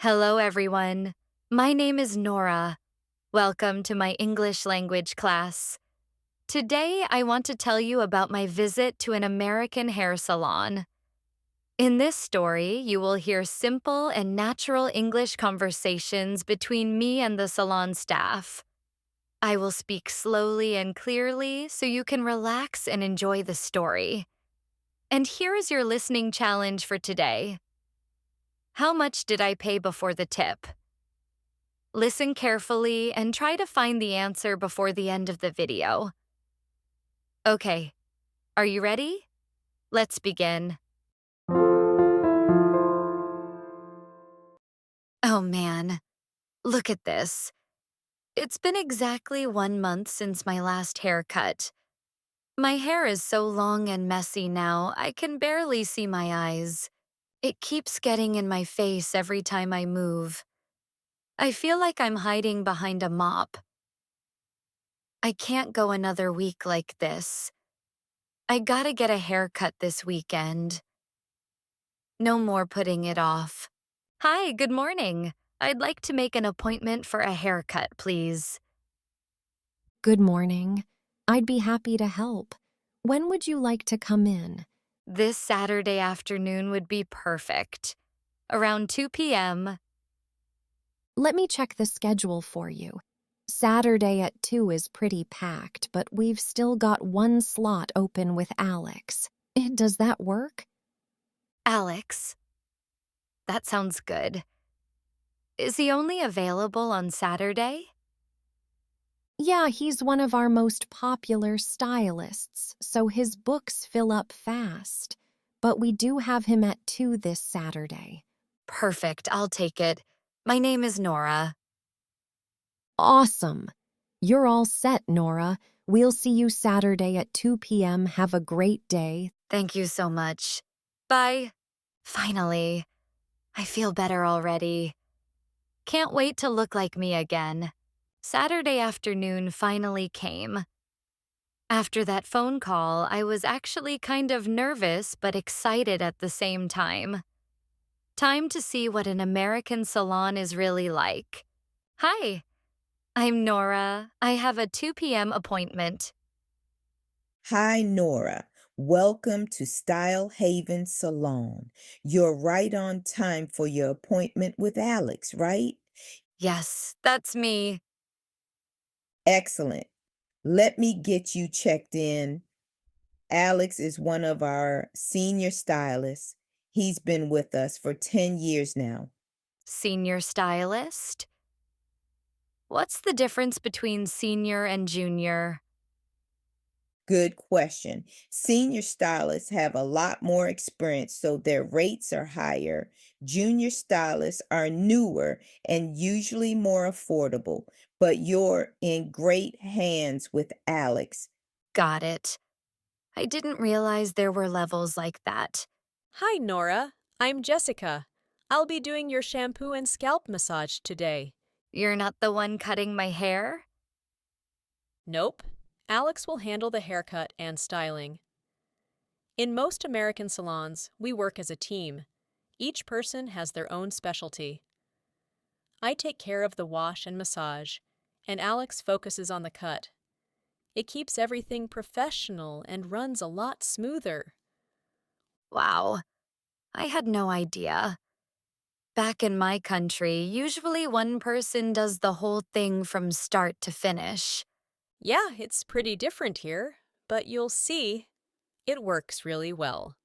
Hello, everyone. My name is Nora. Welcome to my English language class. Today, I want to tell you about my visit to an American hair salon. In this story, you will hear simple and natural English conversations between me and the salon staff. I will speak slowly and clearly so you can relax and enjoy the story. And here is your listening challenge for today. How much did I pay before the tip? Listen carefully and try to find the answer before the end of the video. Okay, are you ready? Let's begin. Oh man, look at this. It's been exactly 1 month since my last haircut. My hair is so long and messy now, I can barely see my eyes. It keeps getting in my face every time I move. I feel like I'm hiding behind a mop. I can't go another week like this. I gotta get a haircut this weekend. No more putting it off. Hi, good morning. I'd like to make an appointment for a haircut, please. Good morning. I'd be happy to help. When would you like to come in? This Saturday afternoon would be perfect. Around 2 p.m. Let me check the schedule for you. Saturday at 2 is pretty packed, but we've still got one slot open with Alex. Does that work? Alex. That sounds good. Is he only available on Saturday? Yeah, he's one of our most popular stylists, so his books fill up fast. But we do have him at 2 this Saturday. Perfect, I'll take it. My name is Nora. Awesome. You're all set, Nora. We'll see you Saturday at 2 p.m. Have a great day. Thank you so much. Bye. Finally. I feel better already. Can't wait to look like me again. Saturday afternoon finally came. After that phone call, I was actually kind of nervous but excited at the same time. Time to see what an American salon is really like. Hi, I'm Nora. I have a 2 p.m. appointment. Hi, Nora. Welcome to Style Haven Salon. You're right on time for your appointment with Alex, right? Yes, that's me. Excellent. Let me get you checked in. Alex is one of our senior stylists. He's been with us for 10 years now. Senior stylist? What's the difference between senior and junior? Good question. Senior stylists have a lot more experience, so their rates are higher. Junior stylists are newer and usually more affordable, but you're in great hands with Alex. Got it. I didn't realize there were levels like that. Hi, Nora. I'm Jessica. I'll be doing your shampoo and scalp massage today. You're not the one cutting my hair? Nope. Alex will handle the haircut and styling. In most American salons, we work as a team. Each person has their own specialty. I take care of the wash and massage, and Alex focuses on the cut. It keeps everything professional and runs a lot smoother. Wow, I had no idea. Back in my country, usually one person does the whole thing from start to finish. Yeah, it's pretty different here, but you'll see, it works really well.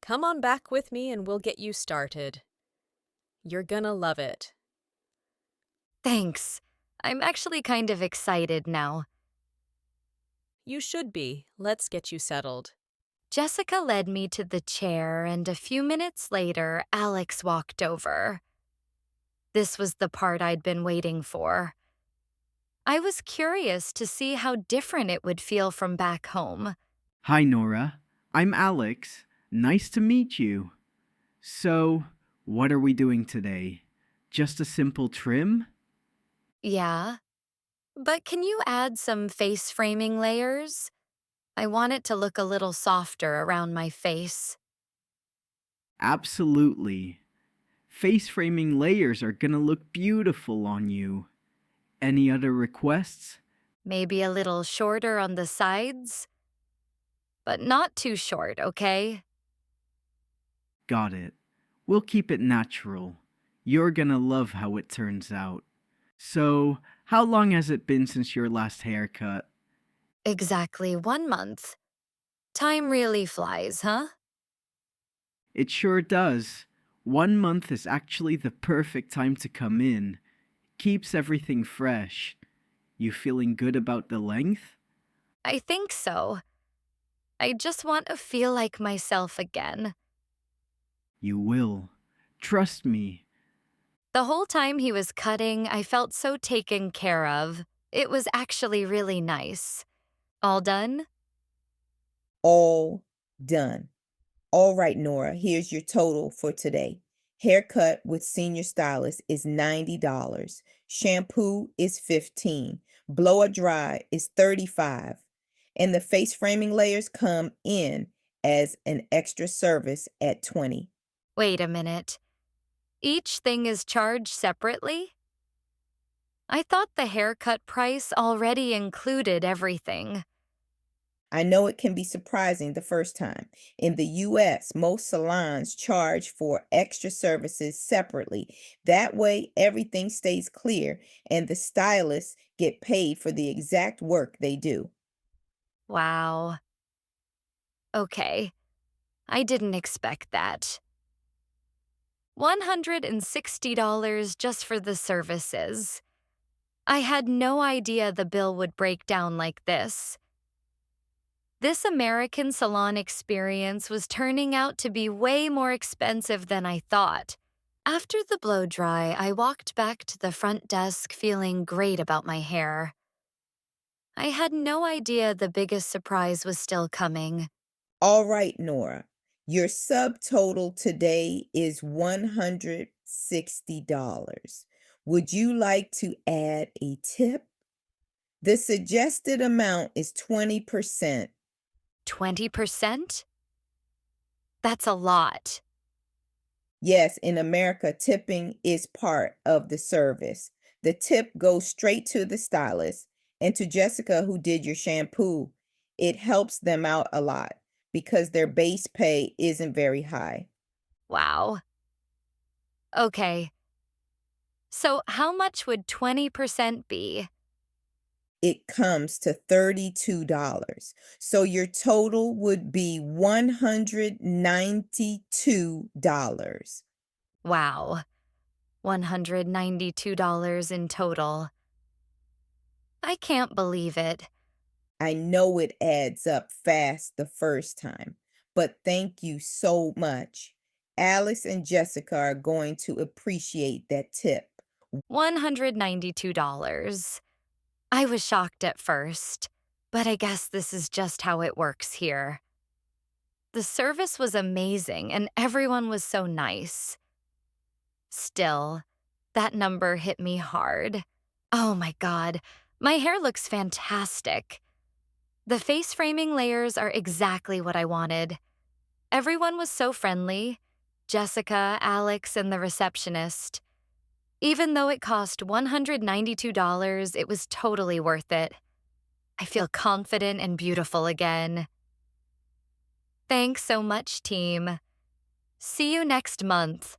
Come on back with me and we'll get you started. You're gonna love it. Thanks. I'm actually kind of excited now. You should be. Let's get you settled. Jessica led me to the chair, and a few minutes later, Alex walked over. This was the part I'd been waiting for. I was curious to see how different it would feel from back home. Hi, Nora. I'm Alex. Nice to meet you. So, what are we doing today? Just a simple trim? Yeah, but can you add some face framing layers? I want it to look a little softer around my face. Absolutely. Face framing layers are gonna look beautiful on you. Any other requests? Maybe a little shorter on the sides, but not too short, okay? Got it. We'll keep it natural. You're gonna love how it turns out. So, how long has it been since your last haircut? Exactly 1 month. Time really flies, huh? It sure does. 1 month is actually the perfect time to come in. Keeps everything fresh. You feeling good about the length? I think so. I just want to feel like myself again. You will. Trust me. The whole time he was cutting, I felt so taken care of. It was actually really nice. All done? All done. All right, Nora, here's your total for today. Haircut with senior stylist is $90. Shampoo is $15. Blow a dry is $35. And the face framing layers come in as an extra service at $20. Wait a minute. Each thing is charged separately? I thought the haircut price already included everything. I know it can be surprising the first time. In the US, most salons charge for extra services separately. That way, everything stays clear and the stylists get paid for the exact work they do. Wow. Okay, I didn't expect that. $160 just for the services. I had no idea the bill would break down like this. This American salon experience was turning out to be way more expensive than I thought. After the blow dry, I walked back to the front desk feeling great about my hair. I had no idea the biggest surprise was still coming. All right, Nora, your subtotal today is $160. Would you like to add a tip? The suggested amount is 20%. 20%? That's a lot. Yes, in America, tipping is part of the service. The tip goes straight to the stylist and to Jessica, who did your shampoo. It helps them out a lot because their base pay isn't very high. Wow. Okay, so how much would 20% be? It comes to $32. So your total would be $192. Wow, $192 in total. I can't believe it. I know it adds up fast the first time, but thank you so much. Alice and Jessica are going to appreciate that tip. $192. I was shocked at first, but I guess this is just how it works here. The service was amazing and everyone was so nice. Still, that number hit me hard. Oh my God, my hair looks fantastic. The face framing layers are exactly what I wanted. Everyone was so friendly. Jessica, Alex, and the receptionist. Even though it cost $192, it was totally worth it. I feel confident and beautiful again. Thanks so much, team. See you next month.